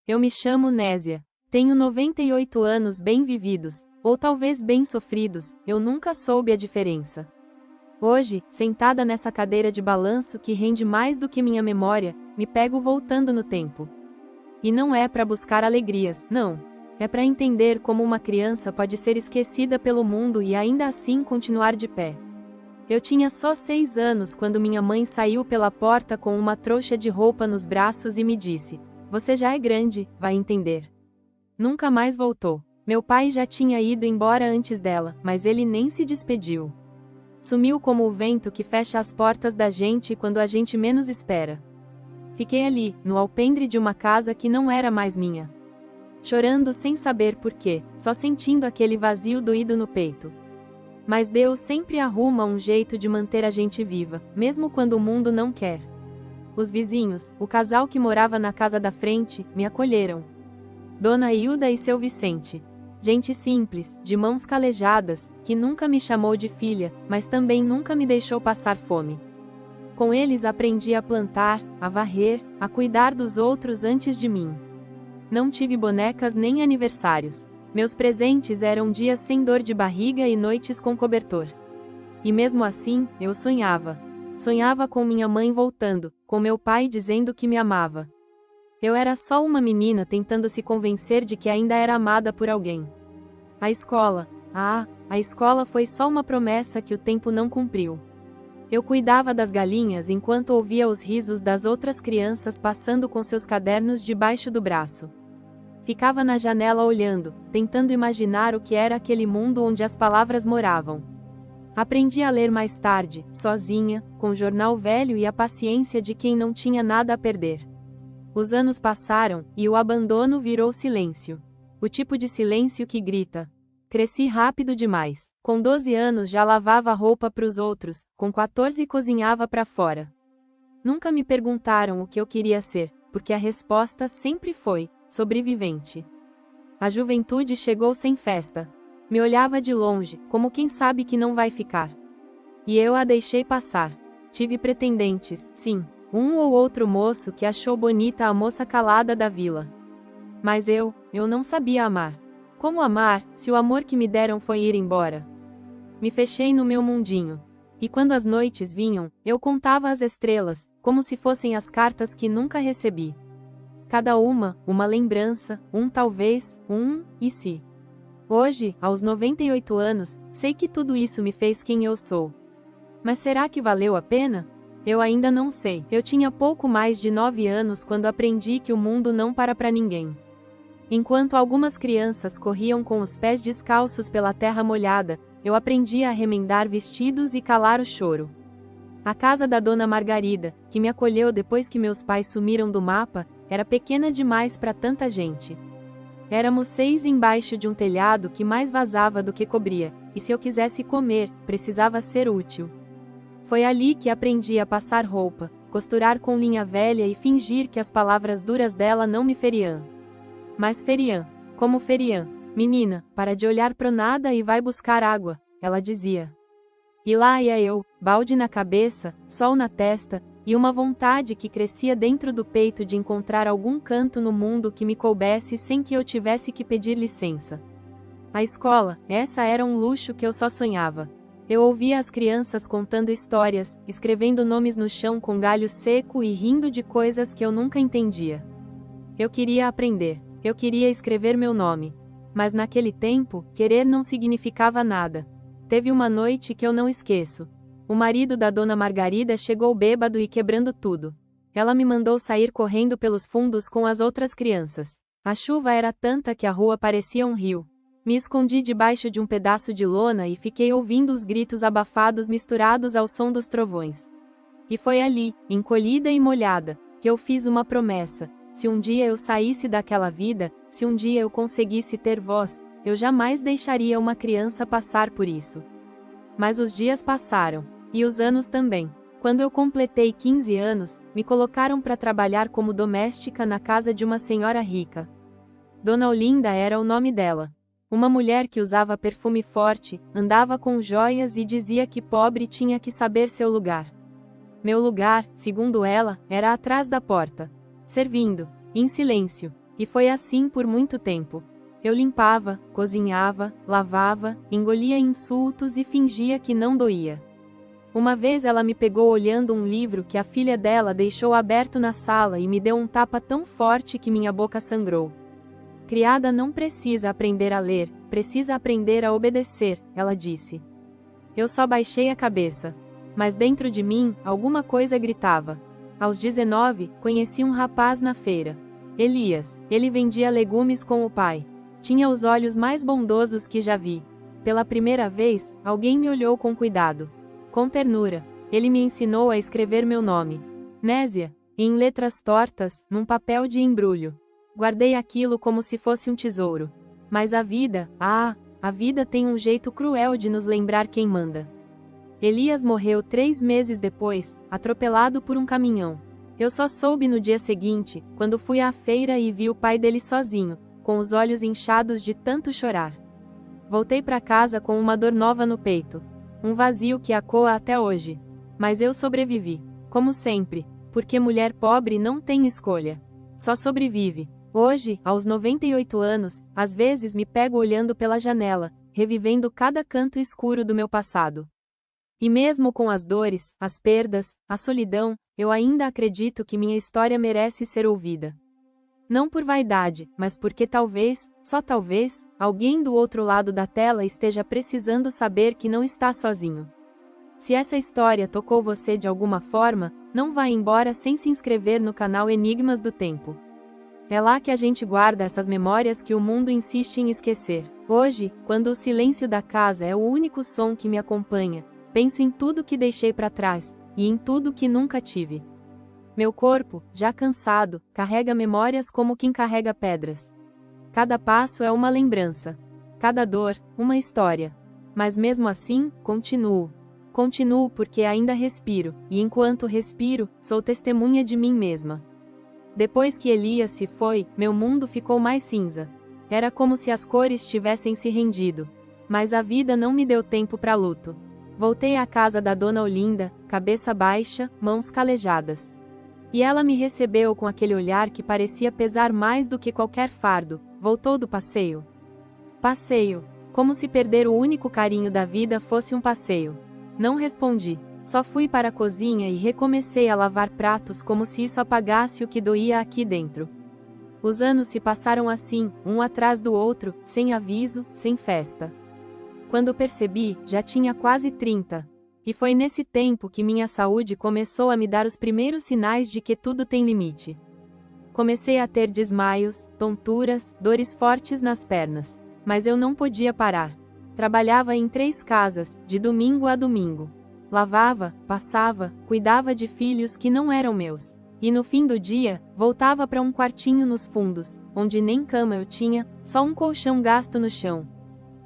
Eu me chamo Nésia. Tenho 98 anos bem vividos, ou talvez bem sofridos, eu nunca soube a diferença. Hoje, sentada nessa cadeira de balanço que rende mais do que minha memória, me pego voltando no tempo. E não é para buscar alegrias, não. É para entender como uma criança pode ser esquecida pelo mundo e ainda assim continuar de pé. Eu tinha só 6 anos quando minha mãe saiu pela porta com uma trouxa de roupa nos braços e me disse: "Você já é grande, vai entender." Nunca mais voltou. Meu pai já tinha ido embora antes dela, mas ele nem se despediu. Sumiu como o vento que fecha as portas da gente quando a gente menos espera. Fiquei ali, no alpendre de uma casa que não era mais minha. Chorando sem saber porquê, só sentindo aquele vazio doído no peito. Mas Deus sempre arruma um jeito de manter a gente viva, mesmo quando o mundo não quer. Os vizinhos, o casal que morava na casa da frente, me acolheram. Dona Hilda e seu Vicente. Gente simples, de mãos calejadas, que nunca me chamou de filha, mas também nunca me deixou passar fome. Com eles aprendi a plantar, a varrer, a cuidar dos outros antes de mim. Não tive bonecas nem aniversários. Meus presentes eram dias sem dor de barriga e noites com cobertor. E mesmo assim, eu sonhava. Sonhava com minha mãe voltando, com meu pai dizendo que me amava. Eu era só uma menina tentando se convencer de que ainda era amada por alguém. A escola foi só uma promessa que o tempo não cumpriu. Eu cuidava das galinhas enquanto ouvia os risos das outras crianças passando com seus cadernos debaixo do braço. Ficava na janela olhando, tentando imaginar o que era aquele mundo onde as palavras moravam. Aprendi a ler mais tarde, sozinha, com o jornal velho e a paciência de quem não tinha nada a perder. Os anos passaram, e o abandono virou silêncio. O tipo de silêncio que grita. Cresci rápido demais. Com 12 anos já lavava roupa para os outros, com 14 cozinhava para fora. Nunca me perguntaram o que eu queria ser, porque a resposta sempre foi: sobrevivente. A juventude chegou sem festa. Me olhava de longe, como quem sabe que não vai ficar. E eu a deixei passar. Tive pretendentes, sim. Um ou outro moço que achou bonita a moça calada da vila. Mas eu não sabia amar. Como amar, se o amor que me deram foi ir embora? Me fechei no meu mundinho. E quando as noites vinham, eu contava as estrelas, como se fossem as cartas que nunca recebi. Cada uma lembrança, talvez, e se. Hoje, aos 98 anos, sei que tudo isso me fez quem eu sou. Mas será que valeu a pena? Eu ainda não sei. Eu tinha pouco mais de 9 anos quando aprendi que o mundo não para ninguém. Enquanto algumas crianças corriam com os pés descalços pela terra molhada, eu aprendi a remendar vestidos e calar o choro. A casa da Dona Margarida, que me acolheu depois que meus pais sumiram do mapa, era pequena demais para tanta gente. Éramos 6 embaixo de um telhado que mais vazava do que cobria, e se eu quisesse comer, precisava ser útil. Foi ali que aprendi a passar roupa, costurar com linha velha e fingir que as palavras duras dela não me feriam. Mas feriam, como feriam. Menina, para de olhar pro nada e vai buscar água, ela dizia. E lá ia eu, balde na cabeça, sol na testa, e uma vontade que crescia dentro do peito de encontrar algum canto no mundo que me coubesse sem que eu tivesse que pedir licença. A escola, essa era um luxo que eu só sonhava. Eu ouvia as crianças contando histórias, escrevendo nomes no chão com galho seco e rindo de coisas que eu nunca entendia. Eu queria aprender. Eu queria escrever meu nome. Mas naquele tempo, querer não significava nada. Teve uma noite que eu não esqueço. O marido da Dona Margarida chegou bêbado e quebrando tudo. Ela me mandou sair correndo pelos fundos com as outras crianças. A chuva era tanta que a rua parecia um rio. Me escondi debaixo de um pedaço de lona e fiquei ouvindo os gritos abafados misturados ao som dos trovões. E foi ali, encolhida e molhada, que eu fiz uma promessa. Se um dia eu saísse daquela vida, se um dia eu conseguisse ter voz, eu jamais deixaria uma criança passar por isso. Mas os dias passaram, e os anos também. Quando eu completei 15 anos, me colocaram para trabalhar como doméstica na casa de uma senhora rica. Dona Olinda era o nome dela. Uma mulher que usava perfume forte, andava com joias e dizia que pobre tinha que saber seu lugar. Meu lugar, segundo ela, era atrás da porta. Servindo, em silêncio. E foi assim por muito tempo. Eu limpava, cozinhava, lavava, engolia insultos e fingia que não doía. Uma vez ela me pegou olhando um livro que a filha dela deixou aberto na sala e me deu um tapa tão forte que minha boca sangrou. Criada não precisa aprender a ler, precisa aprender a obedecer, ela disse. Eu só baixei a cabeça. Mas dentro de mim, alguma coisa gritava. Aos 19, conheci um rapaz na feira. Elias. Ele vendia legumes com o pai. Tinha os olhos mais bondosos que já vi. Pela primeira vez, alguém me olhou com cuidado. Com ternura. Ele me ensinou a escrever meu nome. Nésia. Em letras tortas, num papel de embrulho. Guardei aquilo como se fosse um tesouro. Mas a vida, a vida tem um jeito cruel de nos lembrar quem manda. Elias morreu 3 meses depois, atropelado por um caminhão. Eu só soube no dia seguinte, quando fui à feira e vi o pai dele sozinho, com os olhos inchados de tanto chorar. Voltei para casa com uma dor nova no peito. Um vazio que ecoa até hoje. Mas eu sobrevivi. Como sempre, porque mulher pobre não tem escolha. Só sobrevive. Hoje, aos 98 anos, às vezes me pego olhando pela janela, revivendo cada canto escuro do meu passado. E mesmo com as dores, as perdas, a solidão, eu ainda acredito que minha história merece ser ouvida. Não por vaidade, mas porque talvez, só talvez, alguém do outro lado da tela esteja precisando saber que não está sozinho. Se essa história tocou você de alguma forma, não vá embora sem se inscrever no canal Enigmas do Tempo. É lá que a gente guarda essas memórias que o mundo insiste em esquecer. Hoje, quando o silêncio da casa é o único som que me acompanha, penso em tudo que deixei para trás, e em tudo que nunca tive. Meu corpo, já cansado, carrega memórias como quem carrega pedras. Cada passo é uma lembrança. Cada dor, uma história. Mas mesmo assim, continuo. Continuo porque ainda respiro, e enquanto respiro, sou testemunha de mim mesma. Depois que Elias se foi, meu mundo ficou mais cinza. Era como se as cores tivessem se rendido. Mas a vida não me deu tempo para luto. Voltei à casa da dona Olinda, cabeça baixa, mãos calejadas. E ela me recebeu com aquele olhar que parecia pesar mais do que qualquer fardo. Voltou do passeio? Passeio. Como se perder o único carinho da vida fosse um passeio. Não respondi. Só fui para a cozinha e recomecei a lavar pratos como se isso apagasse o que doía aqui dentro. Os anos se passaram assim, um atrás do outro, sem aviso, sem festa. Quando percebi, já tinha quase 30. E foi nesse tempo que minha saúde começou a me dar os primeiros sinais de que tudo tem limite. Comecei a ter desmaios, tonturas, dores fortes nas pernas. Mas eu não podia parar. Trabalhava em 3 casas, de domingo a domingo. Lavava, passava, cuidava de filhos que não eram meus. E no fim do dia, voltava para um quartinho nos fundos, onde nem cama eu tinha, só um colchão gasto no chão.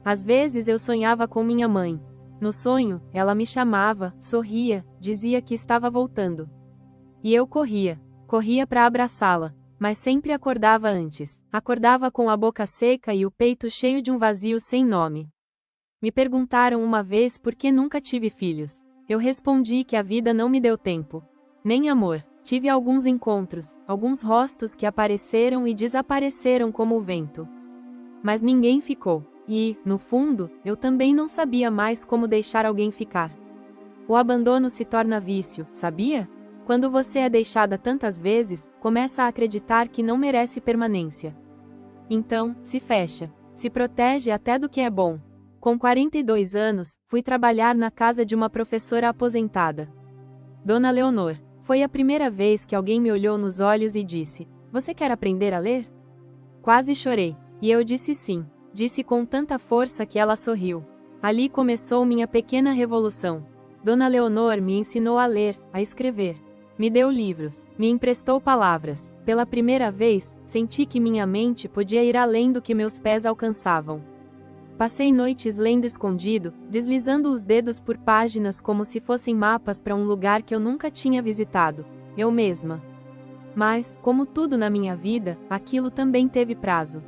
Às vezes eu sonhava com minha mãe. No sonho, ela me chamava, sorria, dizia que estava voltando. E eu corria para abraçá-la, mas sempre acordava antes. Acordava com a boca seca e o peito cheio de um vazio sem nome. Me perguntaram uma vez por que nunca tive filhos. Eu respondi que a vida não me deu tempo. Nem amor. Tive alguns encontros, alguns rostos que apareceram e desapareceram como o vento. Mas ninguém ficou. E, no fundo, eu também não sabia mais como deixar alguém ficar. O abandono se torna vício, sabia? Quando você é deixada tantas vezes, começa a acreditar que não merece permanência. Então, se fecha. Se protege até do que é bom. Com 42 anos, fui trabalhar na casa de uma professora aposentada. Dona Leonor. Foi a primeira vez que alguém me olhou nos olhos e disse: "Você quer aprender a ler?" Quase chorei. E eu disse sim. Disse com tanta força que ela sorriu. Ali começou minha pequena revolução. Dona Leonor me ensinou a ler, a escrever. Me deu livros, me emprestou palavras. Pela primeira vez, senti que minha mente podia ir além do que meus pés alcançavam. Passei noites lendo escondido, deslizando os dedos por páginas como se fossem mapas para um lugar que eu nunca tinha visitado, eu mesma. Mas, como tudo na minha vida, aquilo também teve prazo.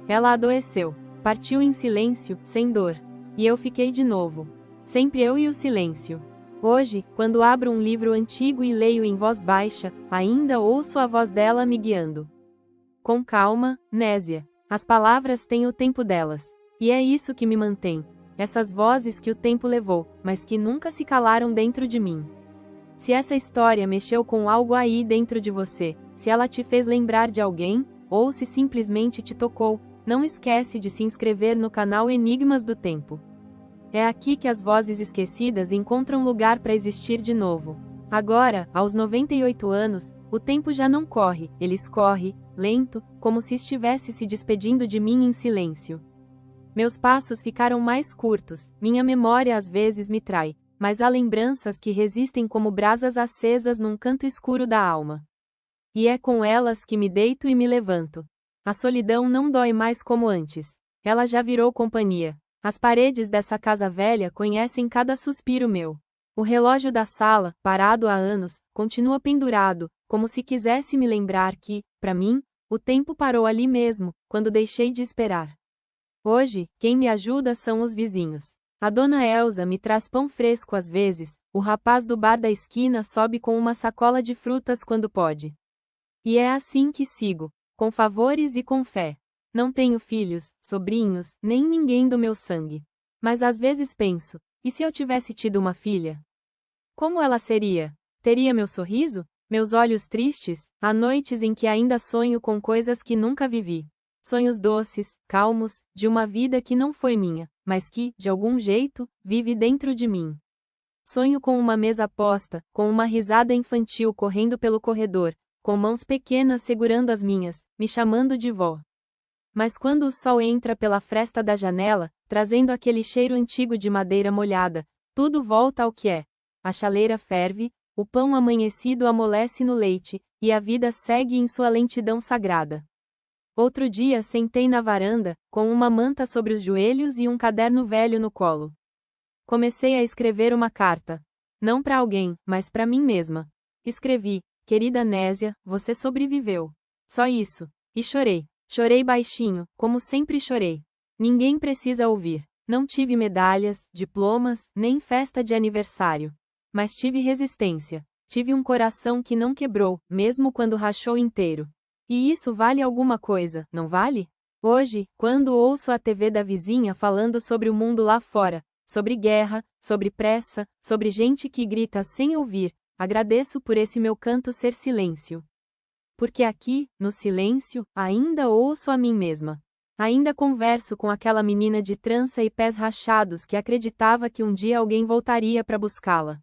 Ela adoeceu, partiu em silêncio, sem dor. E eu fiquei de novo. Sempre eu e o silêncio. Hoje, quando abro um livro antigo e leio em voz baixa, ainda ouço a voz dela me guiando. Com calma, Nésia. As palavras têm o tempo delas. E é isso que me mantém. Essas vozes que o tempo levou, mas que nunca se calaram dentro de mim. Se essa história mexeu com algo aí dentro de você, se ela te fez lembrar de alguém, ou se simplesmente te tocou, não esquece de se inscrever no canal Enigmas do Tempo. É aqui que as vozes esquecidas encontram lugar para existir de novo. Agora, aos 98 anos, o tempo já não corre, ele escorre, lento, como se estivesse se despedindo de mim em silêncio. Meus passos ficaram mais curtos, minha memória às vezes me trai, mas há lembranças que resistem como brasas acesas num canto escuro da alma. E é com elas que me deito e me levanto. A solidão não dói mais como antes. Ela já virou companhia. As paredes dessa casa velha conhecem cada suspiro meu. O relógio da sala, parado há anos, continua pendurado, como se quisesse me lembrar que, para mim, o tempo parou ali mesmo, quando deixei de esperar. Hoje, quem me ajuda são os vizinhos. A dona Elsa me traz pão fresco às vezes, o rapaz do bar da esquina sobe com uma sacola de frutas quando pode. E é assim que sigo, com favores e com fé. Não tenho filhos, sobrinhos, nem ninguém do meu sangue. Mas às vezes penso, e se eu tivesse tido uma filha? Como ela seria? Teria meu sorriso? Meus olhos tristes? Há noites em que ainda sonho com coisas que nunca vivi. Sonhos doces, calmos, de uma vida que não foi minha, mas que, de algum jeito, vive dentro de mim. Sonho com uma mesa posta, com uma risada infantil correndo pelo corredor, com mãos pequenas segurando as minhas, me chamando de vó. Mas quando o sol entra pela fresta da janela, trazendo aquele cheiro antigo de madeira molhada, tudo volta ao que é. A chaleira ferve, o pão amanhecido amolece no leite, e a vida segue em sua lentidão sagrada. Outro dia sentei na varanda, com uma manta sobre os joelhos e um caderno velho no colo. Comecei a escrever uma carta. Não para alguém, mas para mim mesma. Escrevi: querida Nésia, você sobreviveu. Só isso. E chorei. Chorei baixinho, como sempre chorei. Ninguém precisa ouvir. Não tive medalhas, diplomas, nem festa de aniversário. Mas tive resistência. Tive um coração que não quebrou, mesmo quando rachou inteiro. E isso vale alguma coisa, não vale? Hoje, quando ouço a TV da vizinha falando sobre o mundo lá fora, sobre guerra, sobre pressa, sobre gente que grita sem ouvir, agradeço por esse meu canto ser silêncio. Porque aqui, no silêncio, ainda ouço a mim mesma. Ainda converso com aquela menina de trança e pés rachados que acreditava que um dia alguém voltaria para buscá-la.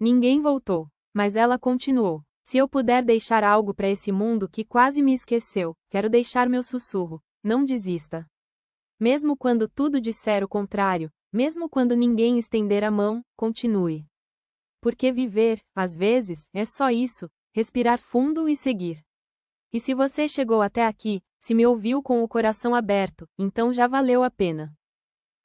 Ninguém voltou, mas ela continuou. Se eu puder deixar algo para esse mundo que quase me esqueceu, quero deixar meu sussurro: não desista. Mesmo quando tudo disser o contrário, mesmo quando ninguém estender a mão, continue. Porque viver, às vezes, é só isso: respirar fundo e seguir. E se você chegou até aqui, se me ouviu com o coração aberto, então já valeu a pena.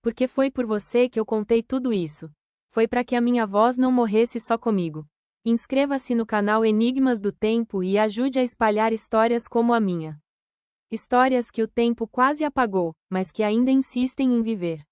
Porque foi por você que eu contei tudo isso. Foi para que a minha voz não morresse só comigo. Inscreva-se no canal Enigmas do Tempo e ajude a espalhar histórias como a minha. Histórias que o tempo quase apagou, mas que ainda insistem em viver.